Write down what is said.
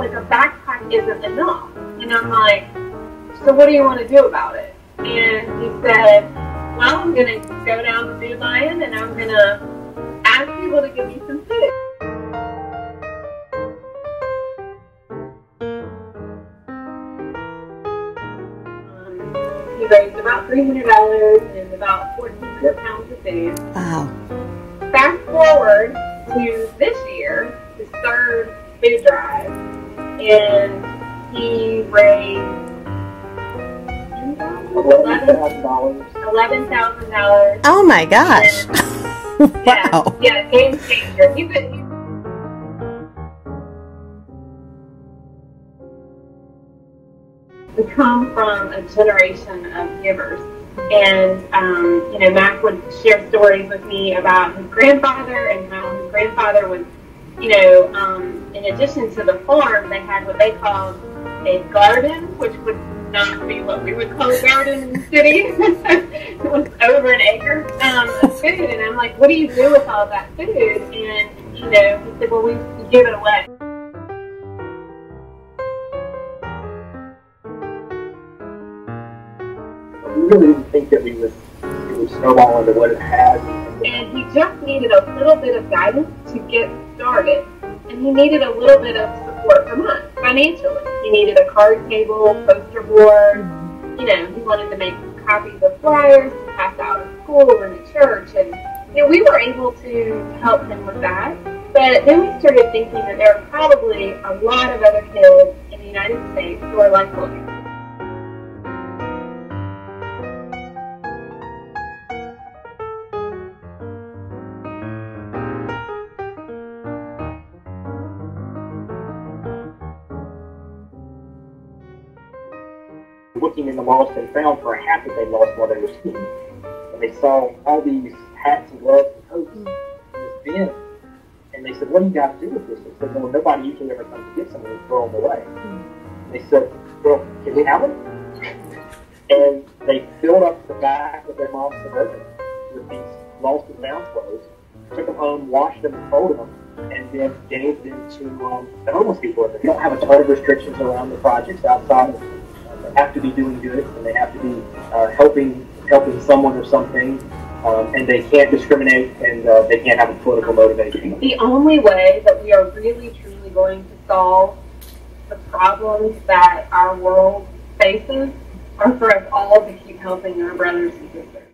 like a backpack isn't enough. And I'm like, so what do you want to do about it? And he said, well, I'm going to go down to Food Lion and I'm going to ask people to give me some food. He raised about $300 and about 1,400 pounds of food. Wow. Fast forward to this year, his third food drive, and he raised $11,000. Oh my gosh. And, wow. Yeah, game changer. We come from a generation of givers. And, Mac would share stories with me about his grandfather and how his grandfather was, in addition to the farm, they had what they called a garden, which would not be what we would call a garden in the city. It was over an acre of food. And I'm like, what do you do with all that food? And, he said, well, we give it away. We really didn't think that it would snowball into what it has. And he just needed a little bit of guidance to get started. And he needed a little bit of support from us financially. He needed a card table, poster board. He wanted to make copies of flyers to pass out at school and at church. And, we were able to help him with that. But then we started thinking that there are probably a lot of other kids in the United States who are like William. Looking in the lost and found for a hat that they lost while they were skiing. And they saw all these hats and gloves and coats in this bin. And they said, what do you guys do with this? They said, well, nobody usually ever comes to get some and throw them away. And they said, well, can we have them? And they filled up the back of their mom's Suburban with these lost and found clothes, took them home, washed them and folded them, and then gave them to the homeless people. They don't have a ton of restrictions around the projects outside of they have to be doing good, and they have to be helping someone or something, and they can't discriminate, and they can't have a political motivation. The only way that we are really, truly going to solve the problems that our world faces are for us all to keep helping our brothers and sisters.